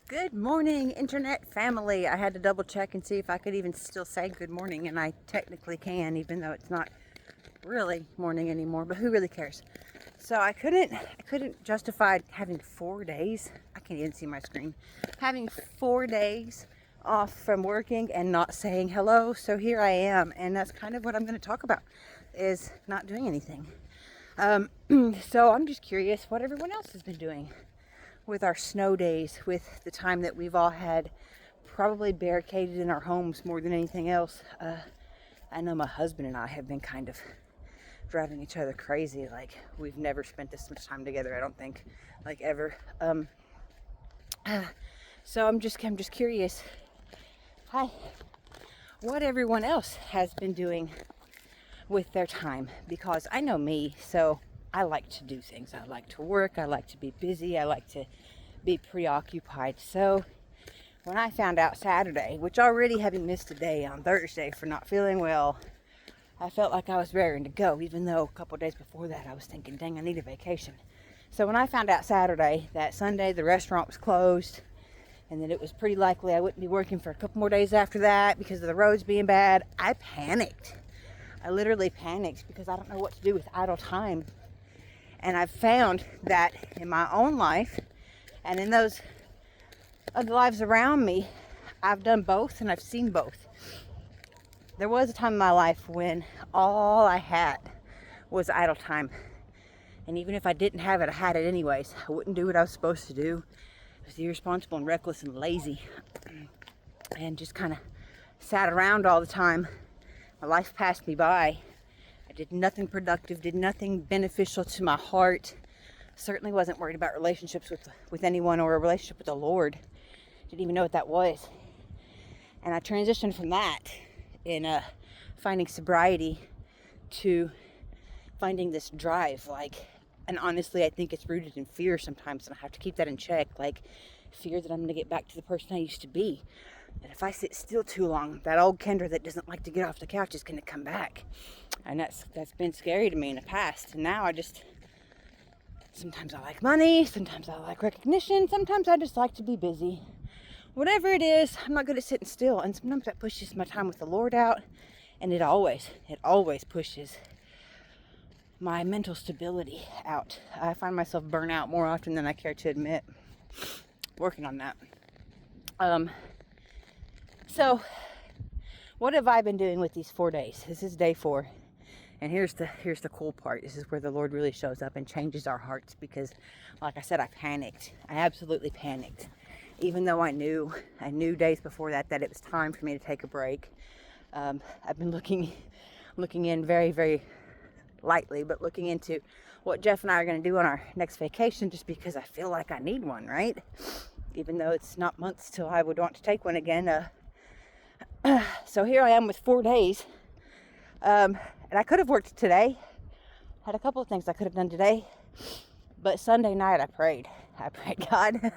Good morning, internet family. I had to double check and see if I could even still say good morning, and I technically can, even though it's not really morning anymore, but who really cares? So I couldn't justify having 4 days. I can't even see my screen. Having 4 days off from working and not saying hello. So here I am, and that's kind of what I'm going to talk about, is not doing anything. So I'm just curious what everyone else has been doing with our snow days, with the time that we've all had probably barricaded in our homes more than anything else. I know my husband and I have been kind of driving each other crazy. Like, we've never spent this much time together, I don't think, like ever. So I'm just curious, hi, what everyone else has been doing with their time, because I know me, so I like to do things. I like to work, I like to be busy, I like to be preoccupied. So when I found out Saturday, which already having missed a day on Thursday for not feeling well, I felt like I was raring to go, even though a couple days before that I was thinking, dang, I need a vacation. So when I found out Saturday that Sunday the restaurant was closed, and that it was pretty likely I wouldn't be working for a couple more days after that because of the roads being bad, I panicked. I literally panicked because I don't know what to do with idle time. And I've found that in my own life and in those of the lives around me, I've done both and I've seen both. There was a time in my life when all I had was idle time. And even if I didn't have it, I had it anyways. I wouldn't do what I was supposed to do. I was irresponsible and reckless and lazy. And just kind of sat around all the time. My life passed me by. I did nothing productive, did nothing beneficial to my heart. Certainly wasn't worried about relationships with anyone or a relationship with the Lord. Didn't even know what that was. And I transitioned from that in finding sobriety to finding this drive. And honestly, I think it's rooted in fear sometimes, and I have to keep that in check. Like, fear that I'm going to get back to the person I used to be. That if I sit still too long, that old Kendra that doesn't like to get off the couch is going to come back. And that's been scary to me in the past. And now sometimes I like money, sometimes I like recognition, sometimes I just like to be busy. Whatever it is, I'm not good at sitting still. And sometimes that pushes my time with the Lord out. And it always pushes my mental stability out. I find myself burnt out more often than I care to admit. Working on that. So what have I been doing with these 4 days? This is day 4. And here's the cool part. This is where the Lord really shows up and changes our hearts, because like I said, I panicked. I absolutely panicked. Even though I knew days before that it was time for me to take a break. I've been looking in very, very lightly, but looking into what Jeff and I are going to do on our next vacation, just because I feel like I need one, right? Even though it's not months till I would want to take one again. So here I am with 4 days. And I could have worked today. Had a couple of things I could have done today. But Sunday night I prayed, God,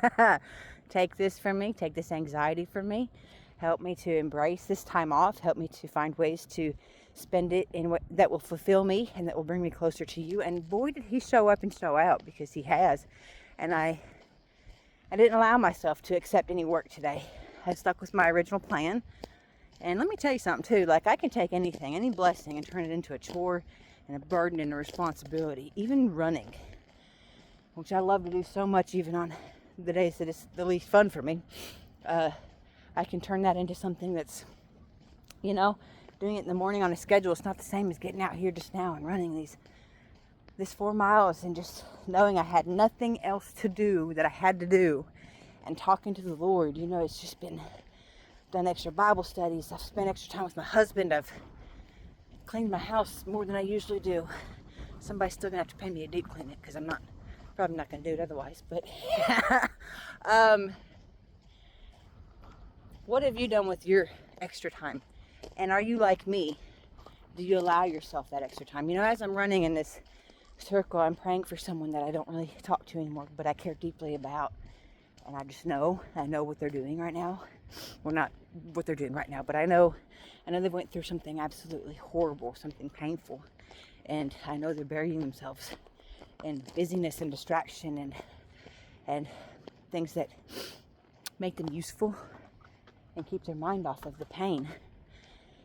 take this from me, take this anxiety from me. Help me to embrace this time off. Help me to find ways to spend it in what that will fulfill me and that will bring me closer to you. And boy, did he show up and show out, because he has. And I didn't allow myself to accept any work today. I stuck with my original plan. And let me tell you something too, like, I can take anything, any blessing, and turn it into a chore and a burden and a responsibility. Even running, which I love to do so much, even on the days that it's the least fun for me. I can turn that into something that's, doing it in the morning on a schedule. It's not the same as getting out here just now and running this 4 miles and just knowing I had nothing else to do that I had to do, and talking to the Lord. It's just been done extra Bible studies. I've spent extra time with my husband. I've cleaned my house more than I usually do. Somebody's still gonna have to pay me to deep clean it, because I'm probably not gonna do it otherwise. But what have you done with your extra time? And are you like me? Do you allow yourself that extra time? As I'm running in this circle, I'm praying for someone that I don't really talk to anymore, but I care deeply about. And I know what they're doing right now. Well, not what they're doing right now, but I know they went through something absolutely horrible, something painful. And I know they're burying themselves in busyness and distraction and things that make them useful and keep their mind off of the pain.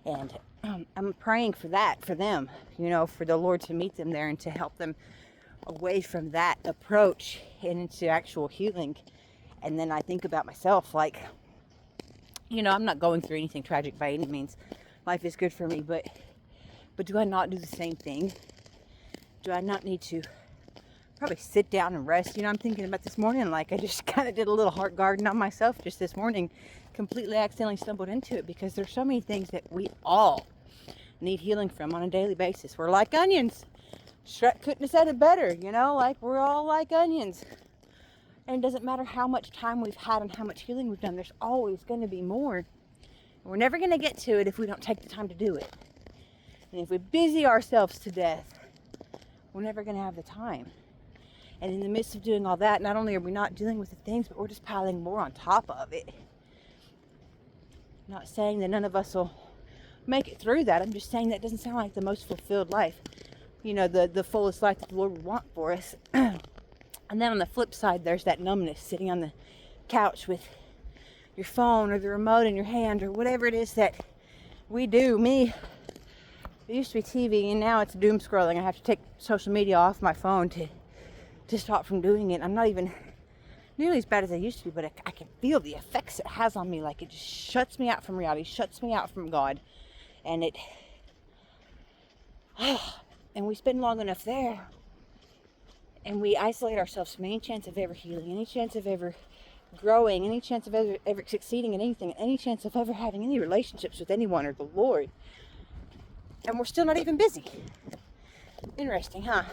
And I'm praying for that for them, you know, for the Lord to meet them there and to help them away from that approach and into actual healing. And then I think about myself, like, you know, I'm not going through anything tragic by any means. Life is good for me, but do I not do the same thing? Do I not need to probably sit down and rest? You know, I'm thinking about this morning, like I just kind of did a little heart garden on myself just this morning, completely accidentally stumbled into it, because there's so many things that we all need healing from on a daily basis. We're like onions. Shrek couldn't have said it better, you know, like we're all like onions. And it doesn't matter how much time we've had and how much healing we've done, there's always going to be more. We're never going to get to it if we don't take the time to do it. And if we busy ourselves to death, we're never going to have the time. And in the midst of doing all that, not only are we not dealing with the things, but we're just piling more on top of it. I'm not saying that none of us will make it through that. I'm just saying that doesn't sound like the most fulfilled life. You know, the fullest life that the Lord would want for us. And then on the flip side, there's that numbness, sitting on the couch with your phone or the remote in your hand or whatever it is that we do. Me, it used to be TV, and now it's doom scrolling. I have to take social media off my phone to stop from doing it. I'm not even nearly as bad as I used to be, but I can feel the effects it has on me. Like, it just shuts me out from reality, shuts me out from God. And and we spend long enough there, and we isolate ourselves from any chance of ever healing, any chance of ever growing, any chance of ever succeeding in anything, any chance of ever having any relationships with anyone or the Lord. And we're still not even busy. Interesting, huh?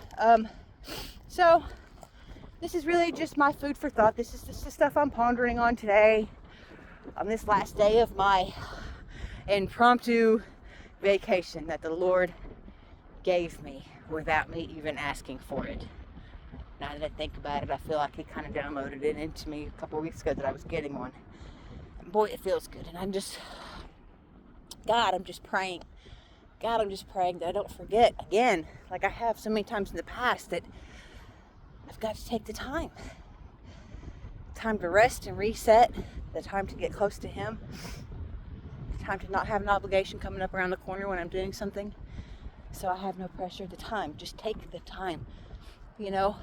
So this is really just my food for thought. This is just the stuff I'm pondering on today, on this last day of my impromptu vacation that the Lord gave me without me even asking for it. Now that I think about it, I feel like He kind of downloaded it into me a couple of weeks ago that I was getting one. And boy, it feels good. And I'm just praying. God, I'm just praying that I don't forget again, like I have so many times in the past, that I've got to take the time to rest and reset, the time to get close to Him, the time to not have an obligation coming up around the corner when I'm doing something, so I have no pressure. The time, just take the time, you know,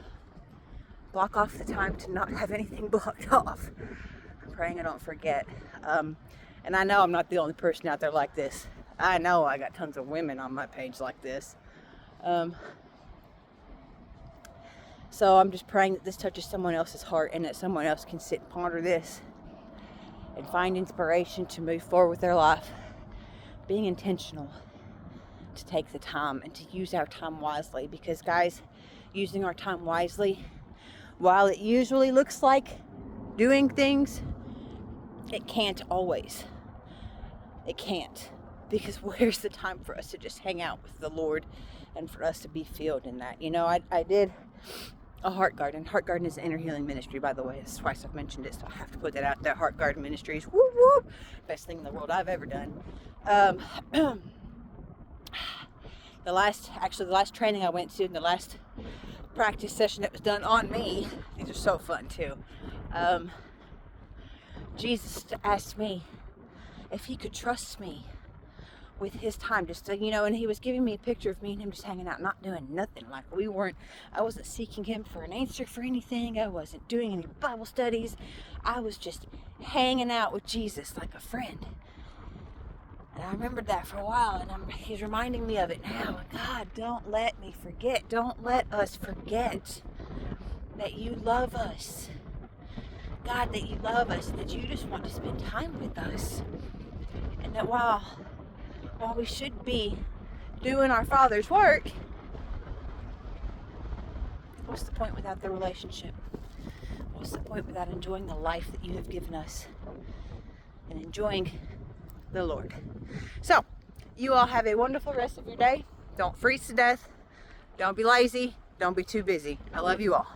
block off the time to not have anything blocked off. I'm praying I don't forget. And I know I'm not the only person out there like this. I know I got tons of women on my page like this. So I'm just praying that this touches someone else's heart, and that someone else can sit and ponder this and find inspiration to move forward with their life, being intentional, to take the time and to use our time wisely. Because guys, using our time wisely, while it usually looks like doing things, it can't always. It can't. Because where's the time for us to just hang out with the Lord and for us to be filled in that? You know, I did a Heart Garden. Heart Garden is an inner healing ministry, by the way. It's twice I've mentioned it, so I have to put that out there. Heart Garden Ministries, whoop whoop, best thing in the world I've ever done. The last training I went to, and the last practice session that was done on me, these are so fun too. Jesus asked me if He could trust me with His time, just to, you know, and He was giving me a picture of me and Him just hanging out, not doing nothing. Like I wasn't seeking Him for an answer for anything. I wasn't doing any Bible studies. I was just hanging out with Jesus like a friend. And I remembered that for a while, and He's reminding me of it now. God, don't let me forget. Don't let us forget that You love us. God, that You love us, and that You just want to spend time with us. And that while we should be doing our Father's work, what's the point without the relationship? What's the point without enjoying the life that You have given us and enjoying the Lord? So, you all have a wonderful rest of your day. Don't freeze to death. Don't be lazy. Don't be too busy. I love you all.